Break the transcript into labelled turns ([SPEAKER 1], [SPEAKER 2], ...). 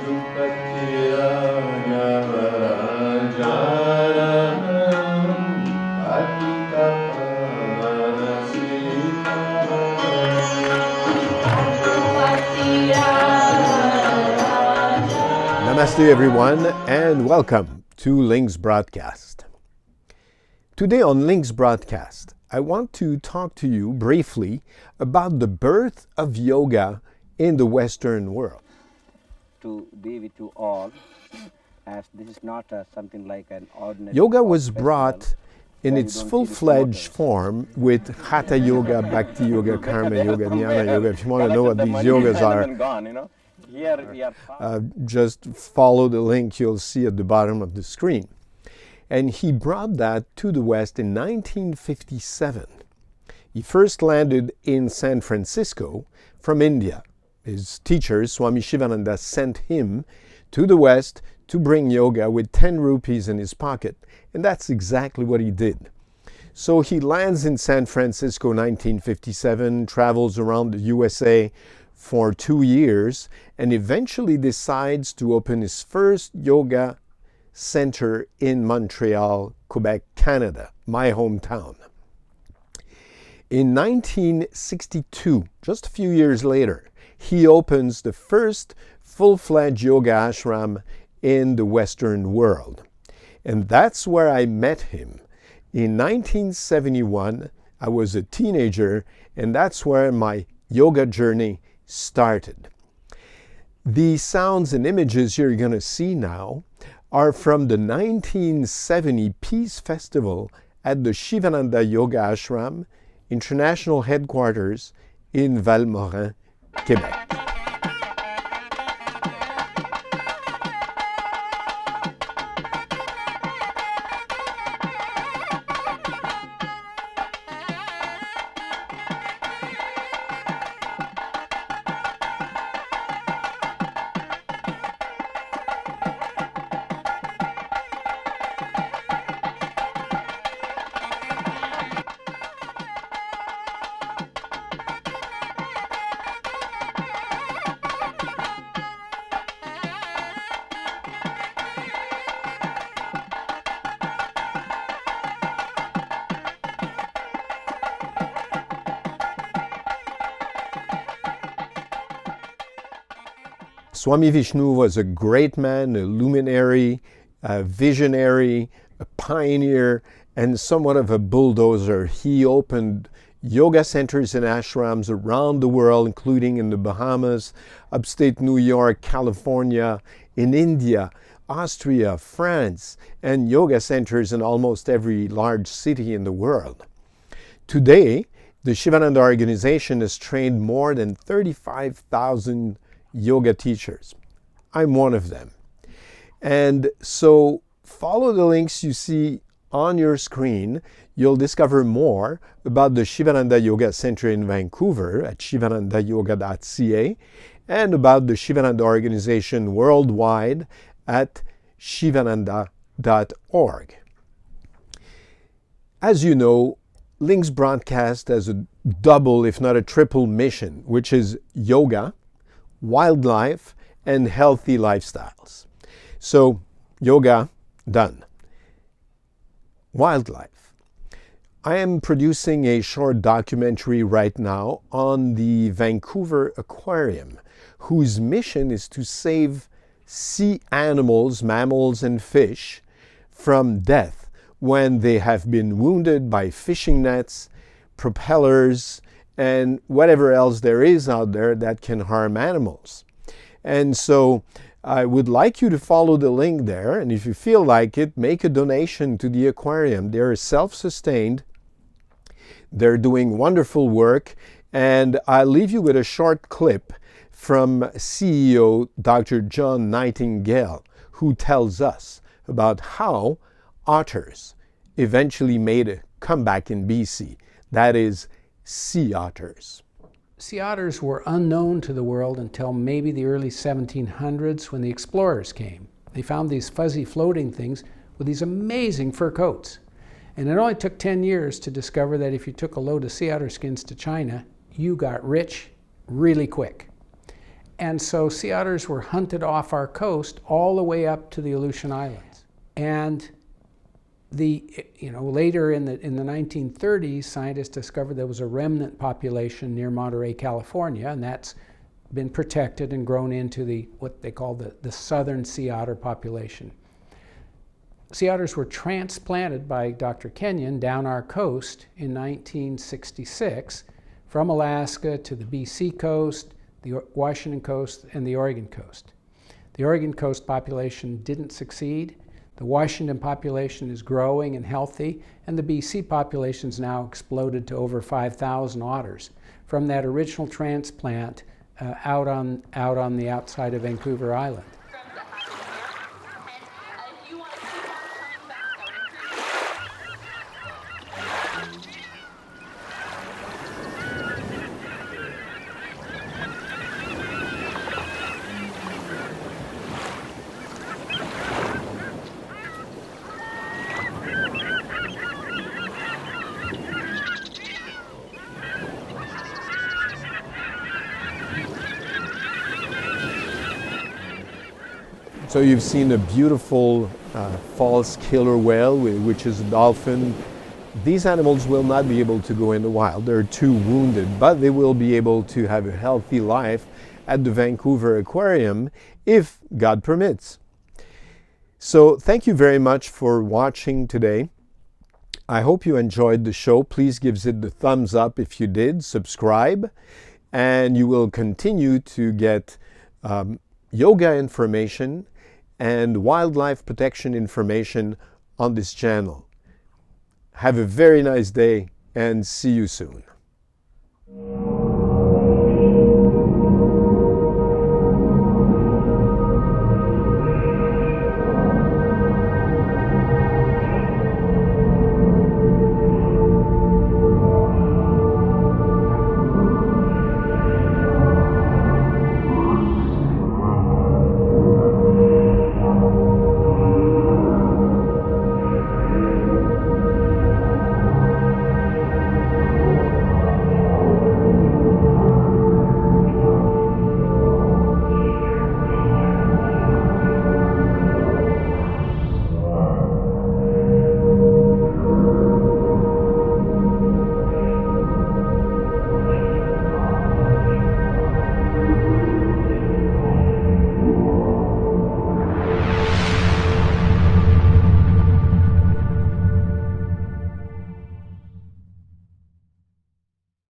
[SPEAKER 1] Namaste everyone, and welcome to Link's Broadcast. Today on Link's Broadcast, I want to talk to you briefly about the birth of yoga in the Western world.
[SPEAKER 2] To be with you all, as this is not something like an ordinary
[SPEAKER 1] Yoga was
[SPEAKER 2] festival
[SPEAKER 1] brought in
[SPEAKER 2] where you
[SPEAKER 1] its
[SPEAKER 2] don't see the
[SPEAKER 1] full-fledged
[SPEAKER 2] promoters.
[SPEAKER 1] form with Hatha Yoga, Bhakti Yoga, Karma Yoga, Jnana Yoga. If you want to know what
[SPEAKER 2] The
[SPEAKER 1] these
[SPEAKER 2] money
[SPEAKER 1] yogas
[SPEAKER 2] behind
[SPEAKER 1] are,
[SPEAKER 2] them and gone, you know. Here we are.
[SPEAKER 1] just follow the link you'll see at the bottom of the screen. And he brought that to the West in 1957. He first landed in San Francisco from India. His teacher, Swami Sivananda, sent him to the West to bring yoga with 10 rupees in his pocket. And that's exactly what he did. So he lands in San Francisco 1957, travels around the USA for 2 years, and eventually decides to open his first yoga center in Montreal, Quebec, Canada, my hometown. In 1962, just a few years later, he opens the first full-fledged yoga ashram in the Western world. And that's where I met him. In 1971, I was a teenager, and that's where my yoga journey started. The sounds and images you're going to see now are from the 1970 Peace Festival at the Sivananda Yoga Ashram, International Headquarters in Valmorin, Quebec. Swami Vishnu was a great man, a luminary, a visionary, a pioneer, and somewhat of a bulldozer. He opened yoga centers and ashrams around the world, including in the Bahamas, upstate New York, California, in India, Austria, France, and yoga centers in almost every large city in the world. Today, the Sivananda organization has trained more than 35,000 yoga teachers. I'm one of them. And so follow the links you see on your screen. You'll discover more about the Sivananda Yoga Center in Vancouver at sivanandayoga.ca and about the Sivananda organization worldwide at sivananda.org. As you know, Link's Broadcast has a double, if not a triple mission, which is yoga, wildlife, and healthy lifestyles. So, yoga, done. Wildlife. I am producing a short documentary right now on the Vancouver Aquarium, whose mission is to save sea animals, mammals, and fish from death when they have been wounded by fishing nets, propellers, and whatever else there is out there that can harm animals. And so I would like you to follow the link there, and if you feel like it, make a donation to the aquarium. They're self-sustained, they're doing wonderful work, and I'll leave you with a short clip from CEO Dr. John Nightingale, who tells us about how otters eventually made a comeback in BC. That is, sea otters.
[SPEAKER 3] Sea otters were unknown to the world until maybe the early 1700s when the explorers came. They found these fuzzy floating things with these amazing fur coats. And it only took 10 years to discover that if you took a load of sea otter skins to China, you got rich really quick. And so sea otters were hunted off our coast all the way up to the Aleutian Islands. And later in the 1930s, scientists discovered there was a remnant population near Monterey, California, and that's been protected and grown into what they call the southern sea otter population. Sea otters were transplanted by Dr. Kenyon down our coast in 1966 from Alaska to the BC coast, the Washington coast, and the Oregon coast. The Oregon coast population didn't succeed. The Washington population is growing and healthy, and the BC population's now exploded to over 5,000 otters from that original transplant out on the outside of Vancouver Island.
[SPEAKER 1] So you've seen a beautiful false killer whale, which is a dolphin. These animals will not be able to go in the wild. They're too wounded, but they will be able to have a healthy life at the Vancouver Aquarium if God permits. So thank you very much for watching today. I hope you enjoyed the show. Please give it the thumbs up if you did. Subscribe, and you will continue to get yoga information and wildlife protection information on this channel. Have a very nice day and see you soon.